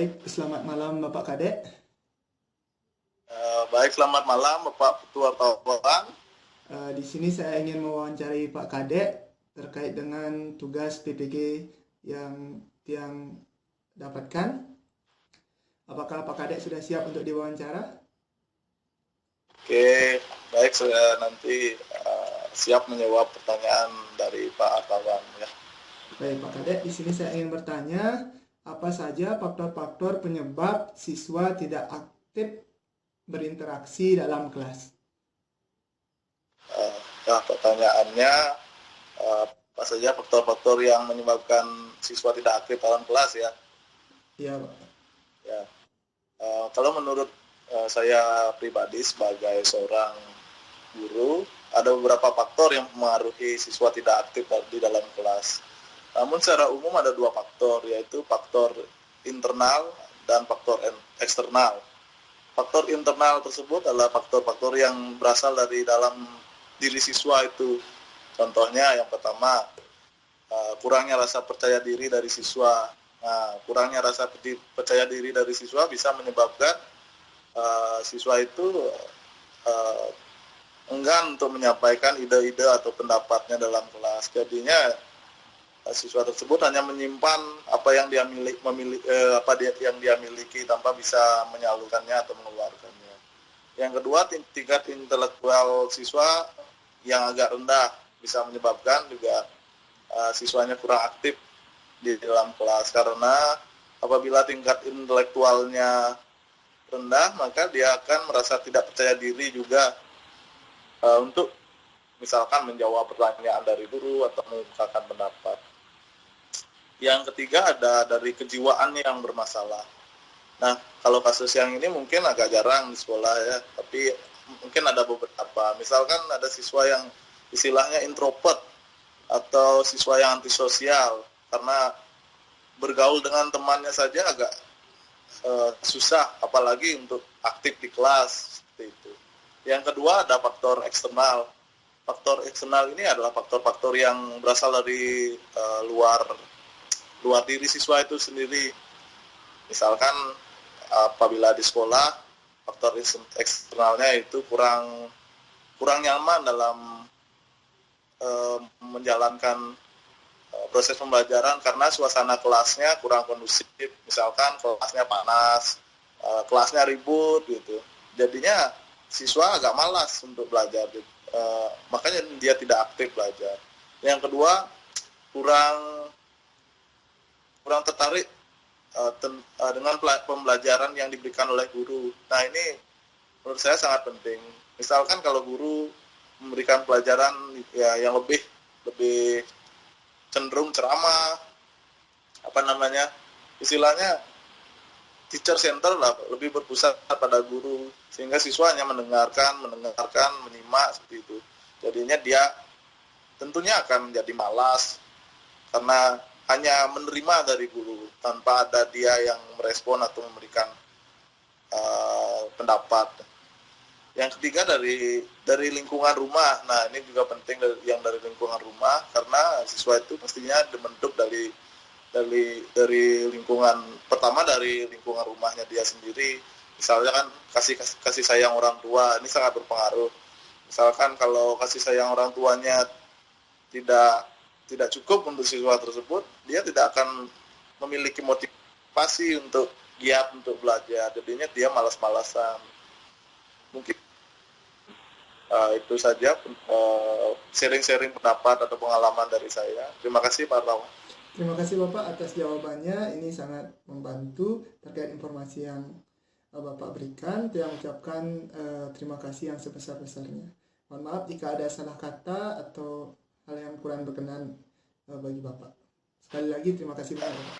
Baik, selamat malam Bapak Kadek. Baik, selamat malam Bapak Ketua Wartawan. Di sini saya ingin mewawancarai Pak Kadek terkait dengan tugas PPG yang Tiang dapatkan. Apakah Pak Kadek sudah siap untuk diwawancara? Oke, baik, saya nanti siap menjawab pertanyaan dari Pak Wartawan ya. Baik Pak Kadek, di sini saya ingin bertanya, apa saja faktor-faktor penyebab siswa tidak aktif berinteraksi dalam kelas? Pertanyaannya, apa saja faktor-faktor yang menyebabkan siswa tidak aktif dalam kelas ya? Iya Pak. Ya, kalau menurut saya pribadi sebagai seorang guru, ada beberapa faktor yang mempengaruhi siswa tidak aktif di dalam kelas. Namun secara umum ada dua faktor, yaitu faktor internal dan faktor eksternal. Faktor internal tersebut adalah faktor-faktor yang berasal dari dalam diri siswa itu. Contohnya yang pertama, kurangnya rasa percaya diri dari siswa. Nah, kurangnya rasa percaya diri dari siswa bisa menyebabkan siswa itu uh, enggan untuk menyampaikan ide-ide atau pendapatnya dalam kelas. Jadinya siswa tersebut hanya menyimpan apa yang dia miliki tanpa bisa menyalurkannya atau mengeluarkannya. Yang kedua, tingkat intelektual siswa yang agak rendah bisa menyebabkan juga siswanya kurang aktif di dalam kelas, karena apabila tingkat intelektualnya rendah maka dia akan merasa tidak percaya diri juga untuk misalkan menjawab pertanyaan dari guru atau mengungkapkan pendapat. Yang ketiga ada dari kejiwaan yang bermasalah. Nah, kalau kasus yang ini mungkin agak jarang di sekolah ya, tapi mungkin ada beberapa. Misalkan ada siswa yang istilahnya introvert atau siswa yang antisosial, karena bergaul dengan temannya saja agak susah, apalagi untuk aktif di kelas seperti itu. Yang kedua ada faktor eksternal. Faktor eksternal ini adalah faktor-faktor yang berasal dari luar diri siswa itu sendiri. Misalkan apabila di sekolah faktor eksternalnya itu kurang nyaman dalam menjalankan proses pembelajaran karena suasana kelasnya kurang kondusif. Misalkan kelasnya panas, kelasnya ribut gitu. Jadinya siswa agak malas untuk belajar, makanya dia tidak aktif belajar. Yang kedua, kurang kurang tertarik dengan pembelajaran yang diberikan oleh guru. Nah, ini menurut saya sangat penting. Misalkan kalau guru memberikan pelajaran ya yang lebih cenderung ceramah, istilahnya teacher center lah, lebih berpusat pada guru, sehingga siswa hanya mendengarkan, menyimak seperti itu. Jadinya dia tentunya akan menjadi malas karena hanya menerima dari guru tanpa ada dia yang merespon atau memberikan pendapat. Yang ketiga dari lingkungan rumah. Nah, ini juga penting yang dari lingkungan rumah, karena siswa itu pastinya dibentuk dari lingkungan, pertama dari lingkungan rumahnya dia sendiri. Misalnya kan kasih sayang orang tua ini sangat berpengaruh. Misalkan kalau kasih sayang orang tuanya tidak tidak cukup untuk siswa tersebut, dia tidak akan memiliki motivasi untuk giat untuk belajar. Jadinya dia malas-malasan. Mungkin itu saja sharing-sharing pendapat atau pengalaman dari saya. Terima kasih Pak Rawan. Terima kasih Bapak atas jawabannya. Ini sangat membantu terkait informasi yang Bapak berikan. Saya ucapkan terima kasih yang sebesar-besarnya. Mohon maaf jika ada salah kata atau hal yang kurang berkenan bagi Bapak. Sekali lagi terima kasih banyak Bapak.